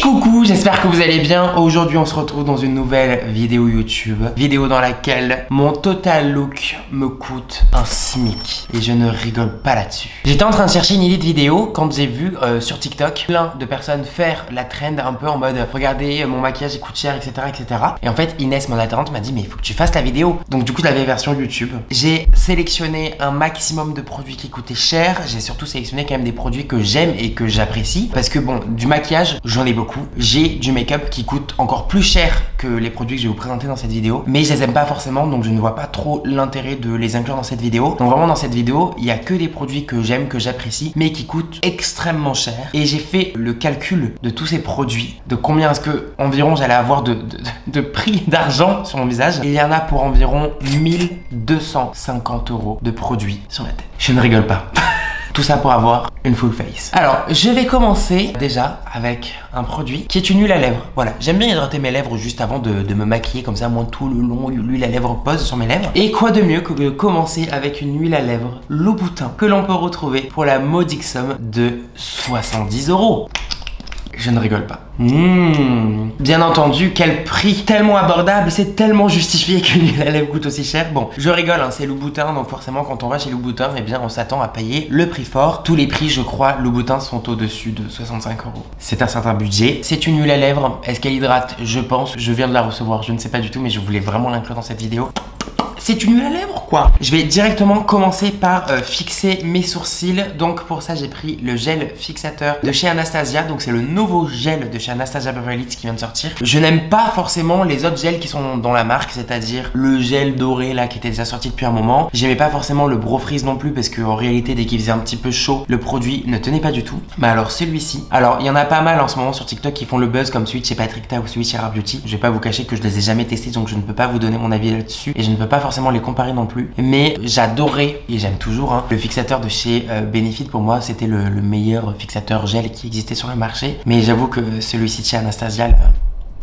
Coucou, j'espère que vous allez bien. Aujourd'hui on se retrouve dans une nouvelle vidéo YouTube. Vidéo dans laquelle mon total look me coûte un SMIC. Et je ne rigole pas là-dessus. J'étais en train de chercher une idée de vidéo quand j'ai vu sur TikTok plein de personnes faire la trend un peu en mode regardez mon maquillage il coûte cher, etc. etc. Et en fait Inès, mon attendante, m'a dit mais il faut que tu fasses la vidéo. Donc du coup je l'avais version YouTube. J'ai sélectionné un maximum de produits qui coûtaient cher. J'ai surtout sélectionné quand même des produits que j'aime et que j'apprécie. Parce que bon, du maquillage j'en ai beaucoup. J'ai du make-up qui coûte encore plus cher que les produits que je vais vous présenter dans cette vidéo, mais je les aime pas forcément, donc je ne vois pas trop l'intérêt de les inclure dans cette vidéo. Donc vraiment dans cette vidéo, il y a que des produits que j'aime, que j'apprécie, mais qui coûtent extrêmement cher. Et j'ai fait le calcul de tous ces produits, de combien est-ce que environ j'allais avoir de prix d'argent sur mon visage. Et il y en a pour environ 1250 € de produits sur ma tête. Je ne rigole pas. Tout ça pour avoir une full face. Alors, je vais commencer déjà avec un produit qui est une huile à lèvres. Voilà, j'aime bien hydrater mes lèvres juste avant de me maquiller, comme ça, moi, tout le long, l'huile à lèvres pose sur mes lèvres. Et quoi de mieux que de commencer avec une huile à lèvres Louboutin que l'on peut retrouver pour la modique somme de 70 €. Je ne rigole pas. Bien entendu, quel prix tellement abordable, c'est tellement justifié que l'huile à lèvres coûte aussi cher. Bon, je rigole, hein, c'est Louboutin, donc forcément quand on va chez Louboutin, eh bien on s'attend à payer le prix fort. Tous les prix, je crois, Louboutin sont au-dessus de 65 €. C'est un certain budget. C'est une huile à lèvres. Est-ce qu'elle hydrate? Je pense. Je viens de la recevoir, je ne sais pas du tout, mais je voulais vraiment l'inclure dans cette vidéo. C'est une huile à lèvres quoi. Je vais directement commencer par fixer mes sourcils. Donc pour ça j'ai pris le gel fixateur de chez Anastasia. Donc c'est le nouveau gel de chez Anastasia Beverly Hills qui vient de sortir. Je n'aime pas forcément les autres gels qui sont dans la marque, c'est-à-dire le gel doré là qui était déjà sorti depuis un moment. J'aimais pas forcément le Bro Freeze non plus parce qu'en réalité dès qu'il faisait un petit peu chaud, le produit ne tenait pas du tout. Mais alors celui-ci, alors il y en a pas mal en ce moment sur TikTok qui font le buzz comme celui de chez Patrick Ta ou celui de chez Rare Beauty. Je vais pas vous cacher que je les ai jamais testés donc je ne peux pas vous donner mon avis là-dessus et je ne peux pas forcément les comparer non plus, mais j'adorais et j'aime toujours hein, le fixateur de chez Benefit. Pour moi c'était le meilleur fixateur gel qui existait sur le marché, mais j'avoue que celui-ci de chez Anastasia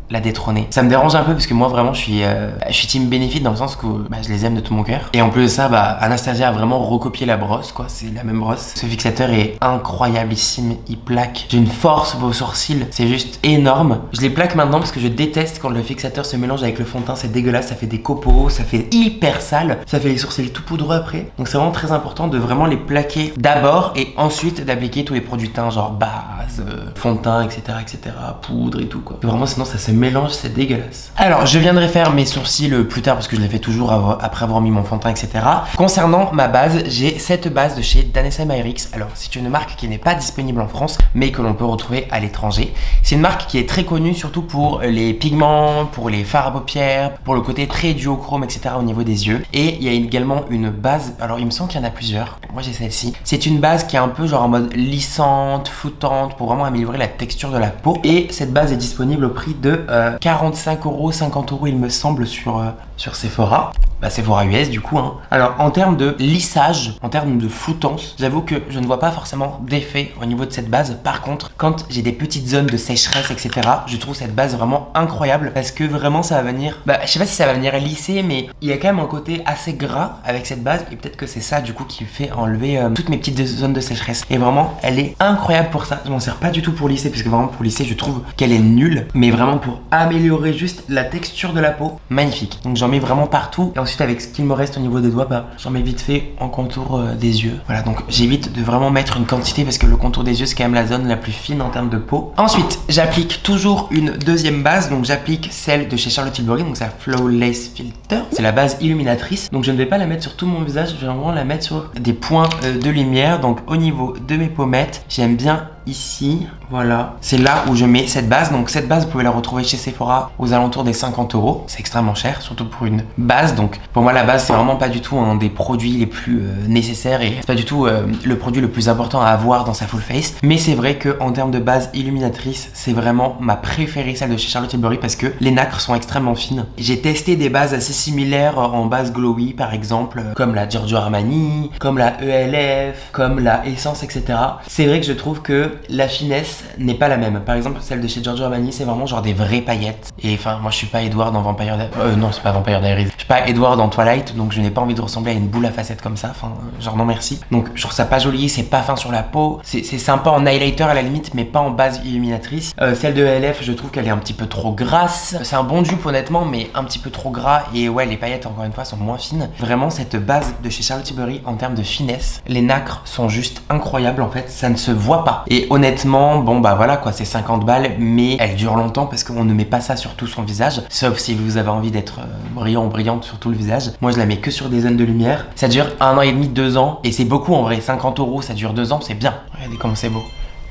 l'a détrôné. Ça me dérange un peu parce que moi vraiment je suis team Benefit dans le sens que je les aime de tout mon cœur. Et en plus de ça, Anastasia a vraiment recopié la brosse quoi, c'est la même brosse. Ce fixateur est incroyablissime, il plaque d'une force vos sourcils, c'est juste énorme. Je les plaque maintenant parce que je déteste quand le fixateur se mélange avec le fond de teint, c'est dégueulasse, ça fait des copeaux, ça fait hyper sale, ça fait les sourcils tout poudreux après. Donc c'est vraiment très important de vraiment les plaquer d'abord et ensuite d'appliquer tous les produits teint genre base, fond de teint, etc., poudre et tout quoi. Et vraiment sinon ça se mélange, c'est dégueulasse. Alors je viendrai faire mes sourcils plus tard parce que je les fais toujours après avoir mis mon fond de teint, etc. Concernant ma base, j'ai cette base de chez Danessa Myrix. Alors c'est une marque qui n'est pas disponible en France mais que l'on peut retrouver à l'étranger. C'est une marque qui est très connue surtout pour les pigments, pour les fards à paupières, pour le côté très duochrome, etc. au niveau des yeux. Et il y a également une base, alors il me semble qu'il y en a plusieurs, moi j'ai celle-ci. C'est une base qui est un peu genre en mode lissante, flottante pour vraiment améliorer la texture de la peau. Et cette base est disponible au prix de 45 €, 50 € il me semble sur Sephora. Sephora US du coup hein. Alors en termes de lissage, en termes de floutance, j'avoue que je ne vois pas forcément d'effet au niveau de cette base. Par contre quand j'ai des petites zones de sécheresse, etc., je trouve cette base vraiment incroyable parce que vraiment ça va venir, je sais pas si ça va venir lisser, mais il y a quand même un côté assez gras avec cette base et peut-être que c'est ça du coup qui fait enlever toutes mes petites zones de sécheresse. Et vraiment elle est incroyable pour ça. Je m'en sers pas du tout pour lisser parce que vraiment pour lisser je trouve qu'elle est nulle, mais vraiment pour améliorer juste la texture de la peau, magnifique. Donc j'en mets vraiment partout et ensuite avec ce qu'il me reste au niveau des doigts, j'en mets vite fait en contour des yeux. Voilà, donc j'évite de vraiment mettre une quantité parce que le contour des yeux c'est quand même la zone la plus fine en termes de peau. Ensuite j'applique toujours une deuxième base, donc j'applique celle de chez Charlotte Tilbury, donc c'est la Flawless Filter. C'est la base illuminatrice, donc je ne vais pas la mettre sur tout mon visage, je vais vraiment la mettre sur des points de lumière. Donc au niveau de mes pommettes, j'aime bien ici, voilà, c'est là où je mets cette base. Donc cette base vous pouvez la retrouver chez Sephora aux alentours des 50 €. C'est extrêmement cher, surtout pour une base. Donc pour moi la base c'est vraiment pas du tout un des produits les plus nécessaires et c'est pas du tout le produit le plus important à avoir dans sa full face. Mais c'est vrai que en termes de base illuminatrice, c'est vraiment ma préférée, celle de chez Charlotte Tilbury, parce que les nacres sont extrêmement fines. J'ai testé des bases assez similaires en base glowy par exemple, comme la Giorgio Armani, comme la ELF, comme la Essence, etc. C'est vrai que je trouve que que la finesse n'est pas la même. Par exemple, celle de chez Giorgio Armani, c'est vraiment genre des vraies paillettes. Et enfin, moi je suis pas Edward dans Vampire Diaries. Non, c'est pas Vampire Diaries. Je suis pas Edward dans Twilight, donc je n'ai pas envie de ressembler à une boule à facettes comme ça. Enfin, genre non merci. Donc je trouve ça pas joli, c'est pas fin sur la peau. C'est sympa en highlighter à la limite, mais pas en base illuminatrice. Celle de LF, je trouve qu'elle est un petit peu trop grasse. C'est un bon dupe honnêtement, mais un petit peu trop gras. Et ouais, les paillettes encore une fois sont moins fines. Vraiment, cette base de chez Charlotte Tilbury en termes de finesse, les nacres sont juste incroyables en fait. Ça ne se voit pas. Et honnêtement, bon bah voilà quoi, c'est 50 balles, mais elle dure longtemps parce qu'on ne met pas ça sur tout son visage. Sauf si vous avez envie d'être brillant ou brillante sur tout le visage. Moi, je la mets que sur des zones de lumière. Ça dure 1 an et demi, 2 ans. Et c'est beaucoup en vrai. 50 €, ça dure 2 ans, c'est bien. Regardez comment c'est beau.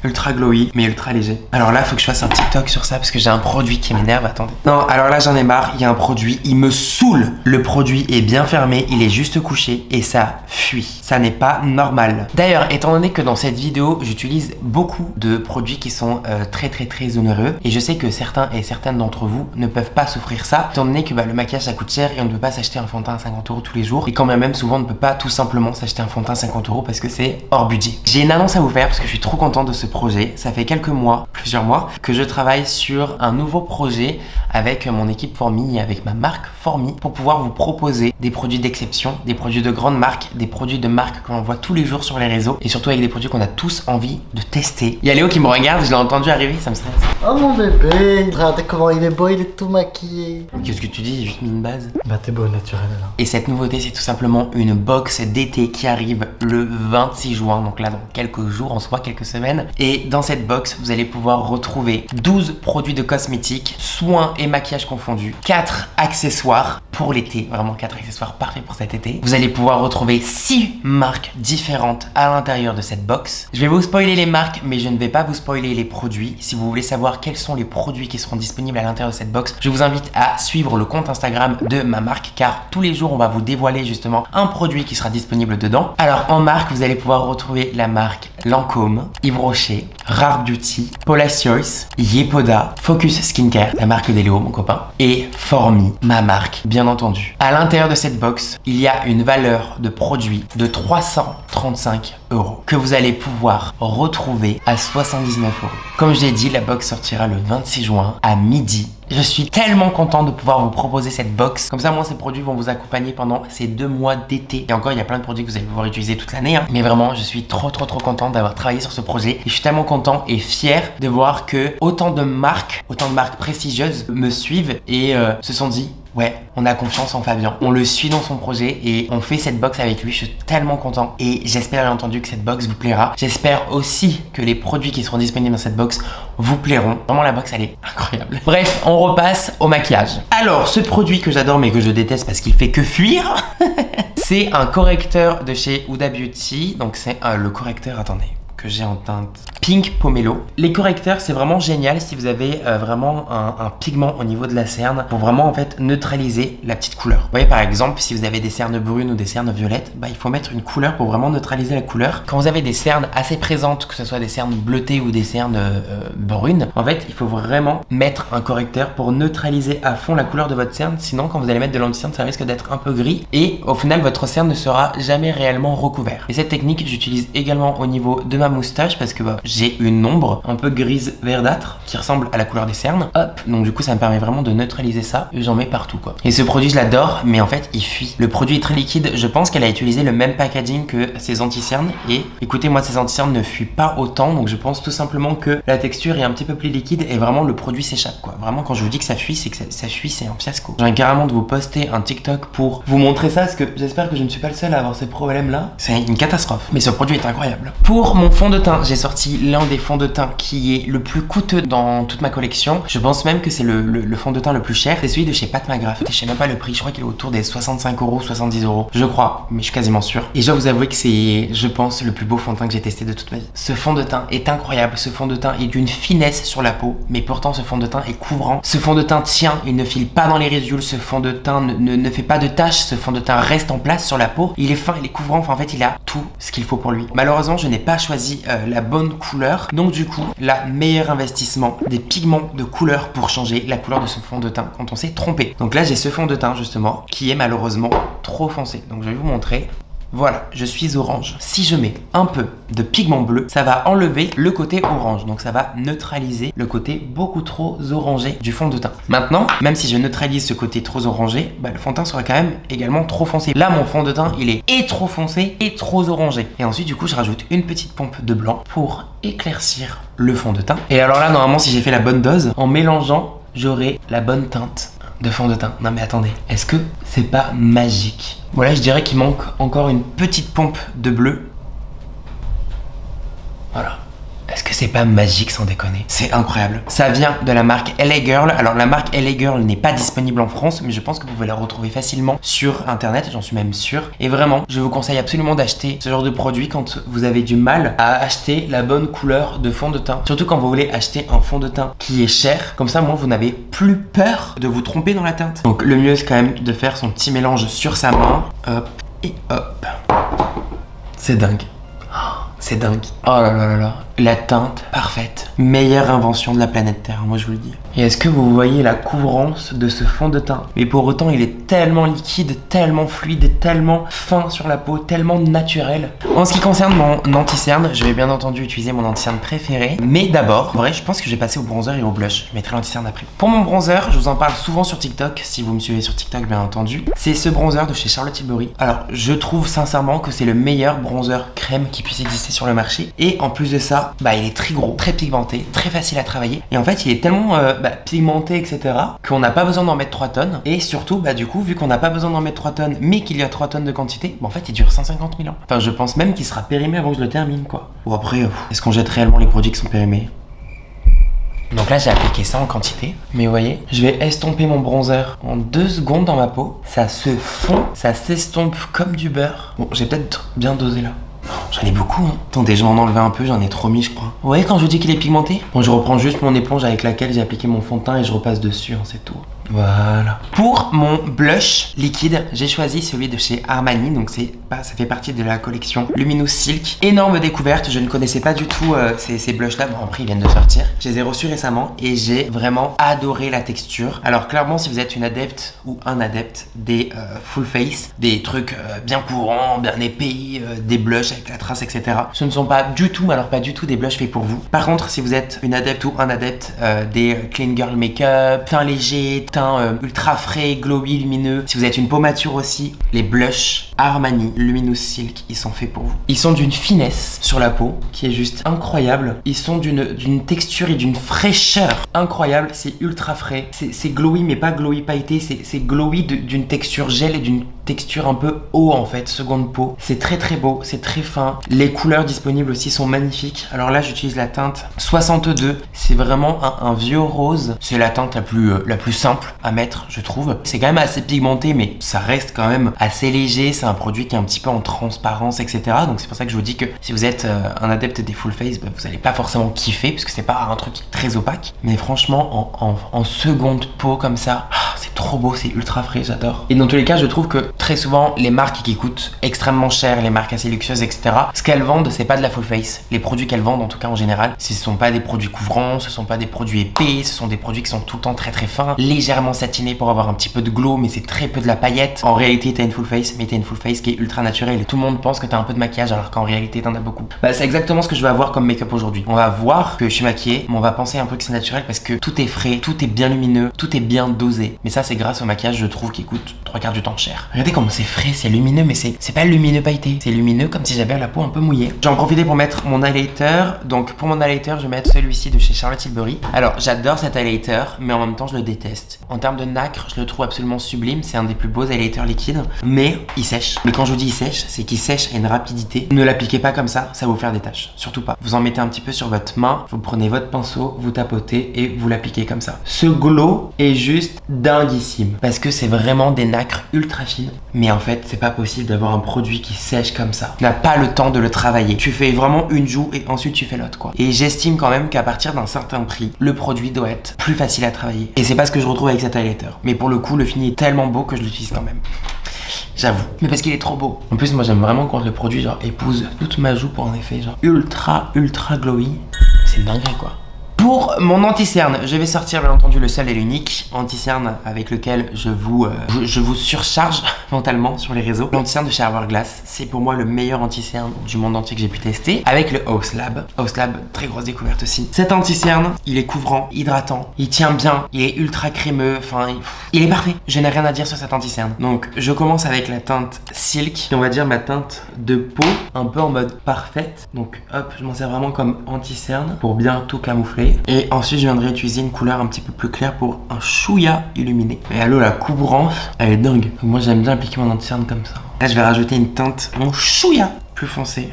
Ultra glowy, mais ultra léger. Alors là, faut que je fasse un TikTok sur ça parce que j'ai un produit qui m'énerve. Attendez. Non, alors là, j'en ai marre. Il y a un produit, il me saoule. Le produit est bien fermé, il est juste couché et ça fuit. Ça n'est pas normal. D'ailleurs, étant donné que dans cette vidéo, j'utilise beaucoup de produits qui sont très onéreux et je sais que certains et certaines d'entre vous ne peuvent pas s'offrir ça, étant donné que le maquillage ça coûte cher et on ne peut pas s'acheter un fond de teint à 50 € tous les jours. Et quand même, souvent, on ne peut pas tout simplement s'acheter un fond de teint à 50 € parce que c'est hors budget. J'ai une annonce à vous faire parce que je suis trop content de ce projet. Ça fait quelques mois, plusieurs mois, que je travaille sur un nouveau projet avec mon équipe Formi et avec ma marque Formi pour pouvoir vous proposer des produits d'exception, des produits de grande marque, des produits de marque que l'on voit tous les jours sur les réseaux et surtout avec des produits qu'on a tous envie de tester. Il y a Léo qui me regarde, je l'ai entendu arriver, ça me stresse. Oh mon bébé, regardez comment il est beau, il est tout maquillé. Qu'est-ce que tu dis? J'ai juste mis une base. Bah t'es beau naturel là. Et cette nouveauté, c'est tout simplement une box d'été qui arrive le 26 juin, donc là dans quelques jours, en soit quelques semaines. Et dans cette box, vous allez pouvoir retrouver 12 produits de cosmétiques, soins et maquillage confondus, 4 accessoires pour l'été, vraiment 4 accessoires parfaits pour cet été. Vous allez pouvoir retrouver 6 marques différentes à l'intérieur de cette box. Je vais vous spoiler les marques, mais je ne vais pas vous spoiler les produits. Si vous voulez savoir quels sont les produits qui seront disponibles à l'intérieur de cette box, je vous invite à suivre le compte Instagram de ma marque, car tous les jours, on va vous dévoiler justement un produit qui sera disponible dedans. Alors en marque, vous allez pouvoir retrouver la marque Lancôme, Yves Rocher, Rare Beauty, Paula's Choice, Yepoda, Focus Skincare, la marque d'Eléo, mon copain, et Formi, ma marque, bien entendu. À l'intérieur de cette box, il y a une valeur de produit de 335 € que vous allez pouvoir retrouver à 79 €. Comme je l'ai dit, la box sortira le 26 juin à midi. Je suis tellement content de pouvoir vous proposer cette box. Comme ça, moi, ces produits vont vous accompagner pendant ces 2 mois d'été. Et encore, il y a plein de produits que vous allez pouvoir utiliser toute l'année. Mais vraiment, je suis trop content d'avoir travaillé sur ce projet. Et je suis tellement content et fier de voir que autant de marques prestigieuses me suivent et se sont dit: ouais, on a confiance en Fabien, on le suit dans son projet et on fait cette box avec lui. Je suis tellement content et j'espère bien entendu que cette box vous plaira. J'espère aussi que les produits qui seront disponibles dans cette box vous plairont. Vraiment, la box, elle est incroyable. Bref, on repasse au maquillage. Alors, ce produit que j'adore mais que je déteste parce qu'il fait que fuir, c'est un correcteur de chez Huda Beauty. Donc c'est le correcteur, attendez, que j'ai en teinte Pink Pomelo. Les correcteurs, c'est vraiment génial si vous avez vraiment un pigment au niveau de la cerne pour vraiment en fait neutraliser la petite couleur. Vous voyez par exemple, si vous avez des cernes brunes ou des cernes violettes, il faut mettre une couleur pour vraiment neutraliser la couleur. Quand vous avez des cernes assez présentes, que ce soit des cernes bleutées ou des cernes brunes, en fait, il faut vraiment mettre un correcteur pour neutraliser à fond la couleur de votre cerne. Sinon, quand vous allez mettre de l'anti-cerne, ça risque d'être un peu gris et au final, votre cerne ne sera jamais réellement recouvert. Et cette technique, j'utilise également au niveau de ma moustache parce que j'ai une ombre un peu grise verdâtre qui ressemble à la couleur des cernes. Hop, donc du coup ça me permet vraiment de neutraliser ça et j'en mets partout quoi. Et ce produit je l'adore, mais en fait il fuit. Le produit est très liquide, je pense qu'elle a utilisé le même packaging que ses anti-cernes et écoutez, moi ces anti-cernes ne fuient pas autant, donc je pense tout simplement que la texture est un petit peu plus liquide et vraiment le produit s'échappe quoi. Vraiment quand je vous dis que ça fuit, c'est que ça fuit, c'est un fiasco. J'ai carrément de vous poster un TikTok pour vous montrer ça parce que j'espère que je ne suis pas le seul à avoir ces problèmes là. C'est une catastrophe, mais ce produit est incroyable. Pour mon fond de teint, j'ai sorti l'un des fonds de teint qui est le plus coûteux dans toute ma collection. Je pense même que c'est le fond de teint le plus cher. C'est celui de chez Pat McGrath. Je sais même pas le prix, je crois qu'il est autour des 65 €, 70 €. Je crois, mais je suis quasiment sûr. Et je dois vous avouer que c'est, je pense, le plus beau fond de teint que j'ai testé de toute ma vie. Ce fond de teint est incroyable. Ce fond de teint est d'une finesse sur la peau, mais pourtant ce fond de teint est couvrant. Ce fond de teint tient, il ne file pas dans les ridules. Ce fond de teint ne fait pas de taches. Ce fond de teint reste en place sur la peau. Il est fin, il est couvrant. Enfin, en fait, il a tout ce qu'il faut pour lui. Malheureusement, je n'ai pas choisi la bonne couleur. Donc du coup, la meilleur investissement des pigments de couleur pour changer la couleur de son fond de teint quand on s'est trompé. Donc là, j'ai ce fond de teint justement qui est malheureusement trop foncé. Donc je vais vous montrer. Voilà, je suis orange. Si je mets un peu de pigment bleu, ça va enlever le côté orange. Donc ça va neutraliser le côté beaucoup trop orangé du fond de teint. Maintenant, même si je neutralise ce côté trop orangé, bah, le fond de teint sera quand même également trop foncé. Là, mon fond de teint, il est et trop foncé et trop orangé. Et ensuite, du coup, je rajoute une petite pompe de blanc pour éclaircir le fond de teint. Et alors là, normalement, si j'ai fait la bonne dose, en mélangeant, j'aurai la bonne teinte de fond de teint. Non mais attendez, est-ce que c'est pas magique? Voilà, je dirais qu'il manque encore une petite pompe de bleu. Voilà. Est-ce que c'est pas magique sans déconner? C'est incroyable. Ça vient de la marque LA Girl. Alors la marque LA Girl n'est pas disponible en France, mais je pense que vous pouvez la retrouver facilement sur internet, j'en suis même sûr. Et vraiment, je vous conseille absolument d'acheter ce genre de produit quand vous avez du mal à acheter la bonne couleur de fond de teint. Surtout quand vous voulez acheter un fond de teint qui est cher. Comme ça, moi, vous n'avez plus peur de vous tromper dans la teinte. Donc le mieux, c'est quand même de faire son petit mélange sur sa main. Hop et hop. C'est dingue. C'est dingue. Oh là là là là. La teinte parfaite. Meilleure invention de la planète Terre, moi je vous le dis. Et est-ce que vous voyez la couvrance de ce fond de teint? Mais pour autant, il est tellement liquide, tellement fluide, tellement fin sur la peau, tellement naturel. En ce qui concerne mon anti-cerne, je vais bien entendu utiliser mon anti-cerne préféré. Mais d'abord, en vrai, je pense que je vais passer au bronzer et au blush. Je mettrai l'anti-cerne après. Pour mon bronzer, je vous en parle souvent sur TikTok, si vous me suivez sur TikTok, bien entendu. C'est ce bronzer de chez Charlotte Tilbury. Alors, je trouve sincèrement que c'est le meilleur bronzer crème qui puisse exister sur le marché. Et en plus de ça, bah il est très gros, très pigmenté, très facile à travailler. Et en fait, il est tellement pigmenté, etc. qu'on n'a pas besoin d'en mettre 3 tonnes. Et surtout, bah du coup, vu qu'on n'a pas besoin d'en mettre 3 tonnes, mais qu'il y a 3 tonnes de quantité, bah en fait, il dure 150 000 ans. Enfin, je pense même qu'il sera périmé avant que je le termine, quoi. Ou après, est-ce qu'on jette réellement les produits qui sont périmés? Donc là, j'ai appliqué ça en quantité. Mais vous voyez, je vais estomper mon bronzer en 2 secondes dans ma peau. Ça se fond, ça s'estompe comme du beurre. Bon, j'ai peut-être bien dosé là. J'en ai beaucoup, hein. Attendez, je vais en enlever un peu, j'en ai trop mis, je crois. Vous voyez quand je vous dis qu'il est pigmenté? Bon, je reprends juste mon éponge avec laquelle j'ai appliqué mon fond de teint et je repasse dessus, hein, c'est tout. Voilà. Pour mon blush liquide, j'ai choisi celui de chez Armani. Donc ça fait partie de la collection Luminous Silk. Énorme découverte, je ne connaissais pas du tout ces blushs là. Bon, après ils viennent de sortir. Je les ai reçus récemment et j'ai vraiment adoré la texture. Alors clairement, si vous êtes une adepte ou un adepte des full face, des trucs bien courants, bien épais, des blushs avec la trace, etc. Ce ne sont pas du tout, mais alors pas du tout des blushs faits pour vous. Par contre, si vous êtes une adepte ou un adepte des clean girl makeup, teint léger, teint ultra frais, glowy, lumineux. Si vous êtes une peau mature aussi, les blushs Armani Luminous Silk, ils sont faits pour vous. Ils sont d'une finesse sur la peau qui est juste incroyable. Ils sont d'une texture et d'une fraîcheur incroyable. C'est ultra frais. C'est glowy, mais pas glowy pailleté. C'est glowy d'une texture gel et d'une texture un peu eau en fait, seconde peau. C'est très très beau, c'est très fin. Les couleurs disponibles aussi sont magnifiques. Alors là, j'utilise la teinte 62. C'est vraiment un vieux rose. C'est la teinte la plus simple à mettre, je trouve. C'est quand même assez pigmenté, mais ça reste quand même assez léger. C'est un produit qui est un petit peu en transparence, etc. Donc c'est pour ça que je vous dis que si vous êtes un adepte des full face, bah, vous n'allez pas forcément kiffer, parce que c'est pas un truc très opaque. Mais franchement, en seconde peau comme ça, c'est trop beau, c'est ultra frais, j'adore. Et dans tous les cas, je trouve que très souvent, les marques qui coûtent extrêmement cher, les marques assez luxueuses, etc., ce qu'elles vendent, c'est pas de la full face. Les produits qu'elles vendent, en tout cas en général, ce sont pas des produits couvrants, ce sont pas des produits épais, ce sont des produits qui sont tout le temps très très fins, légèrement satinés pour avoir un petit peu de glow, mais c'est très peu de la paillette. En réalité, t'as une full face, mais t'as une full face qui est ultra naturelle et tout le monde pense que t'as un peu de maquillage alors qu'en réalité, t'en as beaucoup. Bah, c'est exactement ce que je vais avoir comme make-up aujourd'hui. On va voir que je suis maquillée, mais on va penser un peu que c'est naturel parce que tout est frais, tout est bien lumineux, tout est bien dosé. Mais ça, c'est grâce au maquillage, je trouve, qui coûte 3/4 du temps cher. Regardez comment c'est frais, c'est lumineux, mais c'est pas lumineux pailleté. C'est lumineux comme si j'avais la peau un peu mouillée. J'en profite pour mettre mon highlighter. Donc pour mon highlighter, je vais mettre celui-ci de chez Charlotte Tilbury. Alors j'adore cet highlighter, mais en même temps je le déteste. En termes de nacre, je le trouve absolument sublime. C'est un des plus beaux highlighters liquides, mais il sèche. Mais quand je vous dis il sèche, c'est qu'il sèche à une rapidité. Ne l'appliquez pas comme ça va vous faire des taches. Surtout pas. Vous en mettez un petit peu sur votre main, vous prenez votre pinceau, vous tapotez et vous l'appliquez comme ça. Ce glow est juste dinguissime parce que c'est vraiment des nacres ultra fines. Mais en fait, c'est pas possible d'avoir un produit qui sèche comme ça. Tu n'as pas le temps de le travailler. Tu fais vraiment une joue et ensuite tu fais l'autre, quoi. Et j'estime quand même qu'à partir d'un certain prix, le produit doit être plus facile à travailler. Et c'est pas ce que je retrouve avec cet highlighter. Mais pour le coup, le fini est tellement beau que je l'utilise quand même. J'avoue. Mais parce qu'il est trop beau. En plus, moi j'aime vraiment quand le produit genre épouse toute ma joue pour un effet genre ultra glowy. C'est une dinguerie, quoi. Pour mon anti-cerne, je vais sortir bien entendu le seul et l'unique anti-cerne avec lequel je vous surcharge mentalement sur les réseaux. L'anti-cerne de chez Hourglass, c'est pour moi le meilleur anti-cerne du monde entier que j'ai pu tester. Avec le House Lab. House Lab, très grosse découverte aussi. Cet anti-cerne, il est couvrant, hydratant, il tient bien, il est ultra crémeux, enfin, il est parfait. Je n'ai rien à dire sur cet anti-cerne. Donc, je commence avec la teinte Silk, on va dire ma teinte de peau, un peu en mode parfaite. Donc, hop, je m'en sers vraiment comme anti-cerne pour bien tout camoufler. Et ensuite je viendrai utiliser une couleur un petit peu plus claire pour un chouïa illuminé. Et allô, la couvrance, elle est dingue. Donc moi j'aime bien appliquer mon anti-cerne comme ça. Là je vais rajouter une teinte, mon chouïa plus foncé.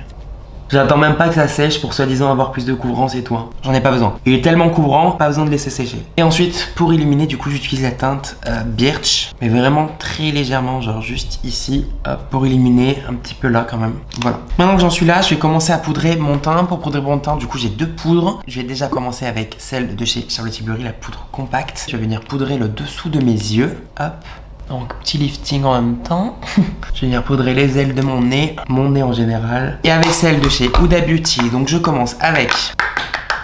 J'attends même pas que ça sèche pour soi-disant avoir plus de couvrance et tout. J'en ai pas besoin. Il est tellement couvrant, pas besoin de laisser sécher. Et ensuite, pour illuminer, du coup, j'utilise la teinte Birch. Mais vraiment très légèrement, genre juste ici. Hop, pour illuminer un petit peu là quand même. Voilà. Maintenant que j'en suis là, je vais commencer à poudrer mon teint. Pour poudrer mon teint, du coup, j'ai deux poudres. Je vais déjà commencer avec celle de chez Charlotte Tilbury, la poudre compacte. Je vais venir poudrer le dessous de mes yeux. Hop. Donc petit lifting en même temps. Je vais venir poudrer les ailes de mon nez en général. Et avec celle de chez Huda Beauty, donc je commence avec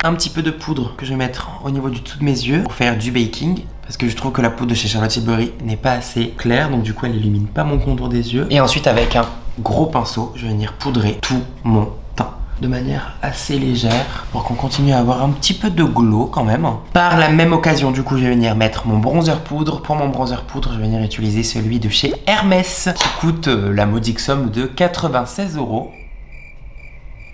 un petit peu de poudre que je vais mettre au niveau du dessous de mes yeux pour faire du baking. Parce que je trouve que la poudre de chez Charlotte Tilbury n'est pas assez claire, donc du coup elle illumine pas mon contour des yeux. Et ensuite avec un gros pinceau, je vais venir poudrer tout mon teint de manière assez légère pour qu'on continue à avoir un petit peu de glow quand même. Par la même occasion, du coup, je vais venir mettre mon bronzer poudre. Pour mon bronzer poudre, je vais venir utiliser celui de chez Hermès qui coûte la modique somme de 96 €.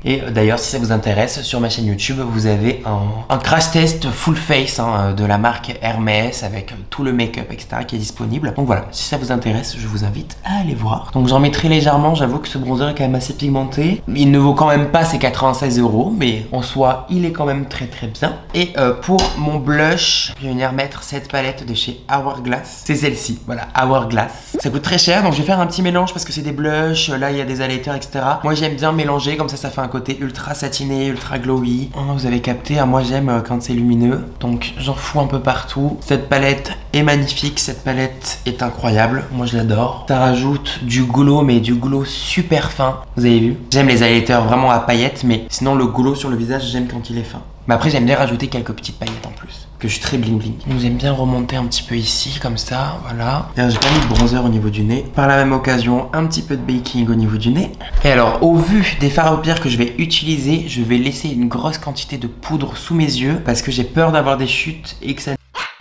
Et d'ailleurs, si ça vous intéresse, sur ma chaîne YouTube, vous avez un crash test full face de la marque Hermès avec tout le make-up, etc. qui est disponible. Donc voilà, si ça vous intéresse, je vous invite à aller voir. Donc j'en mettrai légèrement, j'avoue que ce bronzer est quand même assez pigmenté. Il ne vaut quand même pas ses 96 €, mais en soi, il est quand même très très bien. Et pour mon blush, je vais venir mettre cette palette de chez Hourglass. C'est celle-ci, voilà, Hourglass. Ça coûte très cher, donc je vais faire un petit mélange parce que c'est des blushs, là il y a des highlighters, etc. Moi j'aime bien mélanger, comme ça fait un côté ultra satiné, ultra glowy. Oh, vous avez capté, hein, moi j'aime quand c'est lumineux. Donc j'en fous un peu partout. Cette palette est magnifique, cette palette est incroyable. Moi je l'adore. Ça rajoute du glow, mais du glow super fin. Vous avez vu? J'aime les highlighters vraiment à paillettes, mais sinon le glow sur le visage, j'aime quand il est fin. Mais après j'aime bien rajouter quelques petites paillettes en plus. Que je suis très bling bling. Donc j'aime bien remonter un petit peu ici, comme ça, voilà. J'ai pas mis de bronzer au niveau du nez. Par la même occasion, un petit peu de baking au niveau du nez. Et alors, au vu des fards à paupières que je vais utiliser, je vais laisser une grosse quantité de poudre sous mes yeux parce que j'ai peur d'avoir des chutes et que ça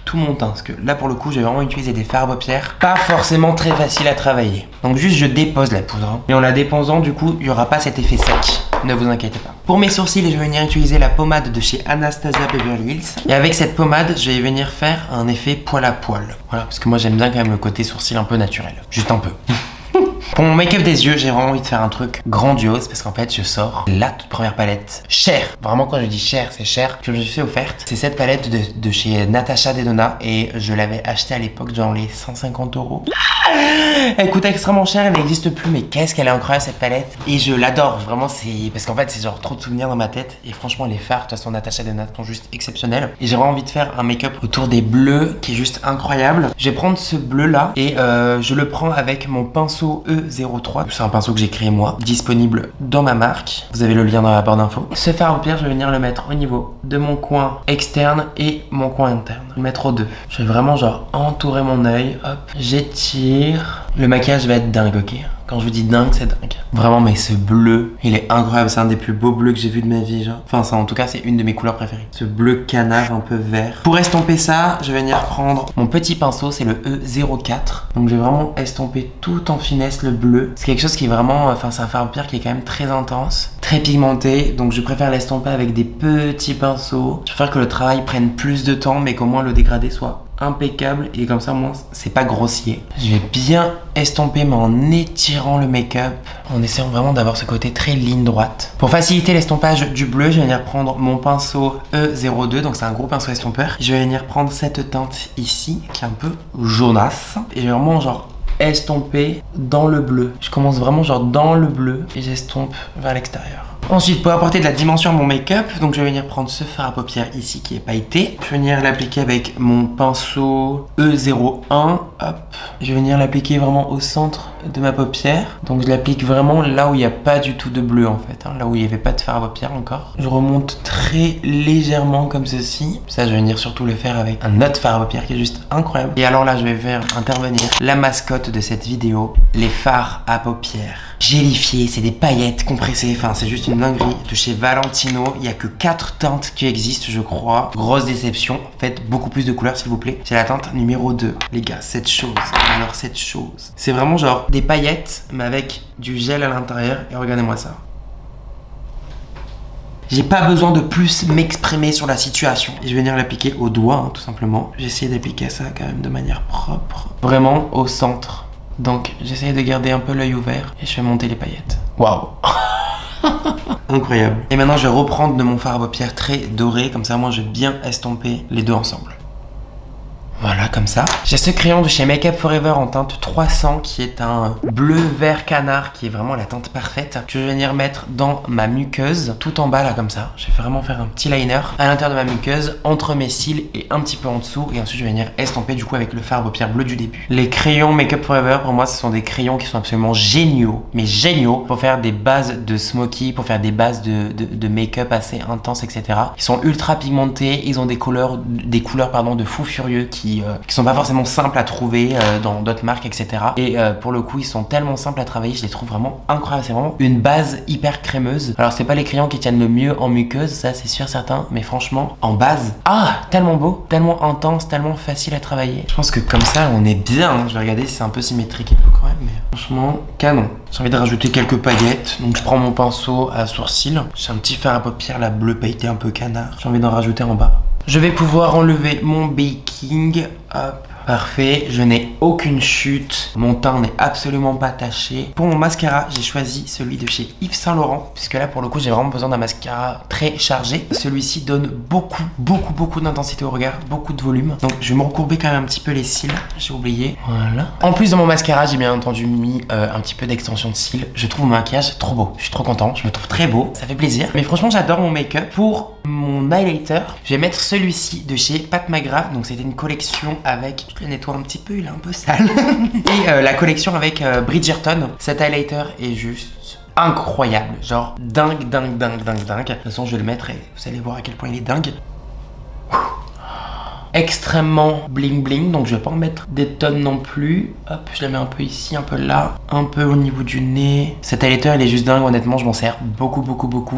tout mon teint. Parce que là, pour le coup, j'ai vraiment utilisé des fards à paupières pas forcément très faciles à travailler. Donc juste, je dépose la poudre. Et en la déposant, du coup, il n'y aura pas cet effet sec. Ne vous inquiétez pas. Pour mes sourcils, je vais venir utiliser la pommade de chez Anastasia Beverly Hills. Et avec cette pommade, je vais venir faire un effet poil à poil. Voilà, parce que moi j'aime bien quand même le côté sourcil un peu naturel. Juste un peu. Pour mon make-up des yeux, j'ai vraiment envie de faire un truc grandiose parce qu'en fait, je sors la toute première palette chère. Vraiment, quand je dis cher, c'est cher. Que je me suis fait offerte. C'est cette palette de chez Natasha Denona et je l'avais achetée à l'époque dans les 150 €. Elle coûte extrêmement cher, elle n'existe plus, mais qu'est-ce qu'elle est incroyable cette palette. Et je l'adore, vraiment, c'est parce qu'en fait, c'est genre trop de souvenirs dans ma tête. Et franchement, les fards, de toute façon, Natasha Denona sont juste exceptionnels. Et j'ai vraiment envie de faire un make-up autour des bleus qui est juste incroyable. Je vais prendre ce bleu là et je le prends avec mon pinceau E03. C'est un pinceau que j'ai créé moi, disponible dans ma marque. Vous avez le lien dans la barre d'infos. Ce fard à paupières, je vais venir le mettre au niveau de mon coin externe et mon coin interne. Le mettre aux deux. Je vais vraiment genre entourer mon œil. Hop, j'étire. Le maquillage va être dingue, ok? Quand je vous dis dingue, c'est dingue. Vraiment, mais ce bleu, il est incroyable. C'est un des plus beaux bleus que j'ai vu de ma vie, genre. Enfin, ça, en tout cas, c'est une de mes couleurs préférées. Ce bleu canard un peu vert. Pour estomper ça, je vais venir prendre mon petit pinceau, c'est le E04. Donc, je vais vraiment estomper tout en finesse le bleu. C'est quelque chose qui est vraiment, enfin, c'est un fard à paupières qui est quand même très intense, très pigmenté. Donc, je préfère l'estomper avec des petits pinceaux. Je préfère que le travail prenne plus de temps, mais qu'au moins le dégradé soit impeccable et comme ça moi c'est pas grossier. Je vais bien estomper mais en étirant le make-up, en essayant vraiment d'avoir ce côté très ligne droite. Pour faciliter l'estompage du bleu, je vais venir prendre mon pinceau E02, donc c'est un gros pinceau estompeur. Je vais venir prendre cette teinte ici qui est un peu jaunasse et je vais vraiment genre estomper dans le bleu. Je commence vraiment genre dans le bleu et j'estompe vers l'extérieur. Ensuite, pour apporter de la dimension à mon make-up, donc je vais venir prendre ce fard à paupières ici qui est pailleté. Je vais venir l'appliquer avec mon pinceau E01. Hop. Je vais venir l'appliquer vraiment au centre de ma paupière. Donc je l'applique vraiment là où il n'y a pas du tout de bleu en fait, hein, là où il n'y avait pas de fard à paupières encore. Je remonte très légèrement comme ceci. Ça, je vais venir surtout le faire avec un autre fard à paupières qui est juste incroyable. Et alors là, je vais faire intervenir la mascotte de cette vidéo, les fards à paupières gélifiés. C'est des paillettes compressées, enfin c'est juste une dinguerie. De chez Valentino, il n'y a que 4 teintes qui existent je crois. Grosse déception, faites beaucoup plus de couleurs s'il vous plaît. C'est la teinte numéro 2. Les gars, cette chose, alors cette chose, c'est vraiment genre des paillettes mais avec du gel à l'intérieur. Et regardez-moi ça. J'ai pas besoin de plus m'exprimer sur la situation. Et je vais venir l'appliquer au doigt, hein, tout simplement. J'ai essayé d'appliquer ça quand même de manière propre. Vraiment au centre. Donc j'essaie de garder un peu l'œil ouvert et je fais monter les paillettes. Waouh. Incroyable. Et maintenant je vais reprendre de mon fard à paupières très doré. Comme ça moi je vais bien estomper les deux ensemble. Voilà, comme ça. J'ai ce crayon de chez Make Up Forever en teinte 300 qui est un bleu vert canard qui est vraiment la teinte parfaite que je vais venir mettre dans ma muqueuse tout en bas là comme ça. Je vais vraiment faire un petit liner à l'intérieur de ma muqueuse entre mes cils et un petit peu en dessous et ensuite je vais venir estomper du coup avec le fard à paupières bleu du début. Les crayons Make Up Forever pour moi ce sont des crayons qui sont absolument géniaux, mais géniaux pour faire des bases de smoky, pour faire des bases de make-up assez intenses etc. Ils sont ultra pigmentés, ils ont des couleurs de fou furieux qui sont pas forcément simples à trouver dans d'autres marques etc. Et pour le coup ils sont tellement simples à travailler, je les trouve vraiment incroyables. C'est vraiment une base hyper crémeuse. Alors c'est pas les crayons qui tiennent le mieux en muqueuse, ça c'est sûr certain, mais franchement en base, tellement beau, tellement intense, tellement facile à travailler. Je pense que comme ça on est bien, hein. Je vais regarder si c'est un peu symétrique et tout quand même, mais franchement canon. J'ai envie de rajouter quelques paillettes, donc je prends mon pinceau à sourcil. J'ai un petit fard à paupières là bleu pailleté un peu canard, j'ai envie d'en rajouter en bas. Je vais pouvoir enlever mon baking. Hop. Parfait, je n'ai aucune chute, mon teint n'est absolument pas taché. Pour mon mascara, j'ai choisi celui de chez Yves Saint Laurent, puisque là pour le coup j'ai vraiment besoin d'un mascara très chargé. Celui-ci donne beaucoup d'intensité au regard, beaucoup de volume. Donc je vais me recourber quand même un petit peu les cils, j'ai oublié. Voilà. En plus de mon mascara, j'ai bien entendu mis un petit peu d'extension de cils. Je trouve mon maquillage trop beau, je suis trop content, je me trouve très beau, ça fait plaisir. Mais franchement j'adore mon make-up. Pour mon highlighter, je vais mettre celui-ci de chez Pat McGrath. Donc c'était une collection avec, je le nettoie un petit peu, il est un peu sale. Et la collection avec Bridgerton. Cet highlighter est juste incroyable, genre dingue. De toute façon je vais le mettre et vous allez voir à quel point il est dingue. Extrêmement bling bling, donc je vais pas en mettre des tonnes non plus. Hop, je la mets un peu ici, un peu là, un peu au niveau du nez. Cet highlighter il est juste dingue, honnêtement je m'en sers beaucoup.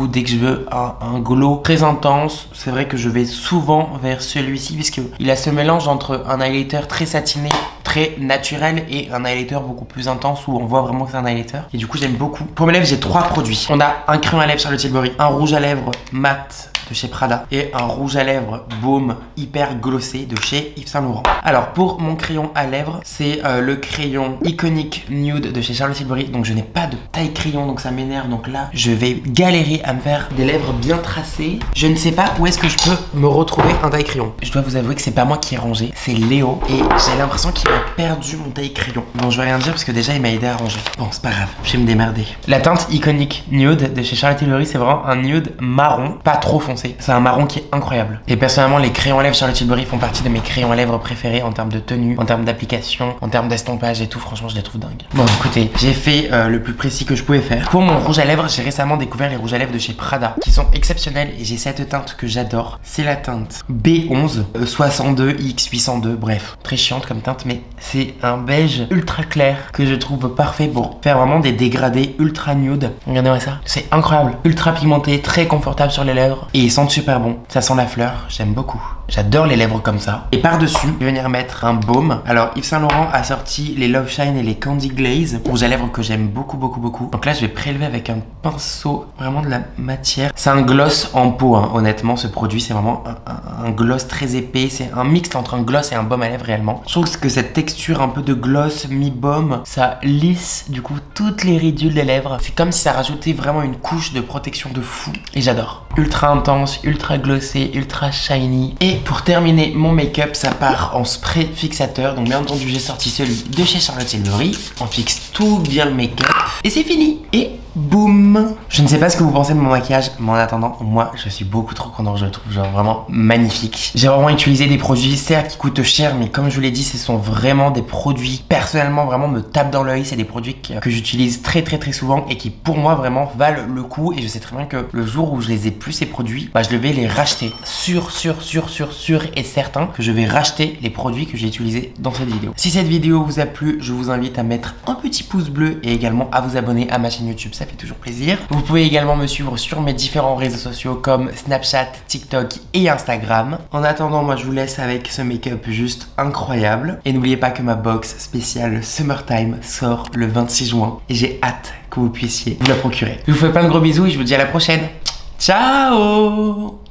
Dès que je veux un glow très intense, c'est vrai que je vais souvent vers celui-ci puisqu'il a ce mélange entre un highlighter très satiné, très naturel et un highlighter beaucoup plus intense où on voit vraiment que c'est un highlighter. Et du coup j'aime beaucoup. Pour mes lèvres j'ai 3 produits. On a un crayon à lèvres Charlotte Tilbury, un rouge à lèvres mat de chez Prada et un rouge à lèvres baume hyper glossé de chez Yves Saint Laurent. Alors pour mon crayon à lèvres, c'est le crayon Iconic Nude de chez Charlotte Tilbury. Donc je n'ai pas de taille crayon, donc ça m'énerve. Donc là je vais galérer à me faire des lèvres bien tracées. Je ne sais pas où est-ce que je peux me retrouver un taille crayon. Je dois vous avouer que c'est pas moi qui ai rangé, c'est Léo. Et j'ai l'impression qu'il a perdu mon taille crayon. Bon je vais rien dire parce que déjà il m'a aidé à ranger. Bon c'est pas grave, je vais me démerder. La teinte Iconic Nude de chez Charlotte Tilbury, c'est vraiment un nude marron, pas trop foncé. C'est un marron qui est incroyable. Et personnellement les crayons à lèvres Charlotte Tilbury font partie de mes crayons à lèvres préférés en termes de tenue, en termes d'application, en termes d'estompage et tout. Franchement je les trouve dingues. Bon écoutez, j'ai fait le plus précis que je pouvais faire. Pour mon rouge à lèvres, j'ai récemment découvert les rouges à lèvres de chez Prada qui sont exceptionnels et j'ai cette teinte que j'adore. C'est la teinte B11 62 X802. Bref, très chiante comme teinte, mais c'est un beige ultra clair que je trouve parfait pour faire vraiment des dégradés ultra nude. Regardez-moi ça, c'est incroyable, ultra pigmenté, très confortable sur les lèvres et ils sentent super bon. Ça sent la fleur, j'aime beaucoup. J'adore les lèvres comme ça. Et par-dessus, je vais venir mettre un baume. Alors Yves Saint Laurent a sorti les Love Shine et les Candy Glaze, rouge à lèvres que j'aime beaucoup. Donc là je vais prélever avec un pinceau vraiment de la matière. C'est un gloss en peau, hein. Honnêtement ce produit c'est vraiment un gloss très épais. C'est un mix entre un gloss et un baume à lèvres réellement. Je trouve que cette texture un peu de gloss mi-baume, ça lisse du coup toutes les ridules des lèvres. C'est comme si ça rajoutait vraiment une couche de protection de fou. Et j'adore. Ultra intense, ultra glossé, ultra shiny. Et pour terminer mon make-up, ça part en spray fixateur. Donc bien entendu j'ai sorti celui de chez Charlotte Tilbury. On fixe tout bien le make-up et c'est fini. Et Boum. Je ne sais pas ce que vous pensez de mon maquillage, mais en attendant, moi, je suis beaucoup trop content. Je le trouve genre vraiment magnifique. J'ai vraiment utilisé des produits, certes, qui coûtent cher, mais comme je vous l'ai dit, ce sont vraiment des produits, personnellement, vraiment me tapent dans l'œil. C'est des produits que j'utilise très souvent et qui, pour moi, vraiment valent le coup. Et je sais très bien que le jour où je les ai plus, ces produits, bah, je vais les racheter. Sûr et certain que je vais racheter les produits que j'ai utilisés dans cette vidéo. Si cette vidéo vous a plu, je vous invite à mettre un petit pouce bleu et également à vous abonner à ma chaîne YouTube. Ça fait toujours plaisir. Vous pouvez également me suivre sur mes différents réseaux sociaux comme Snapchat, TikTok et Instagram. En attendant, moi je vous laisse avec ce make-up juste incroyable. Et n'oubliez pas que ma box spéciale Summertime sort le 26 juin. Et j'ai hâte que vous puissiez vous la procurer. Je vous fais plein de gros bisous et je vous dis à la prochaine. Ciao!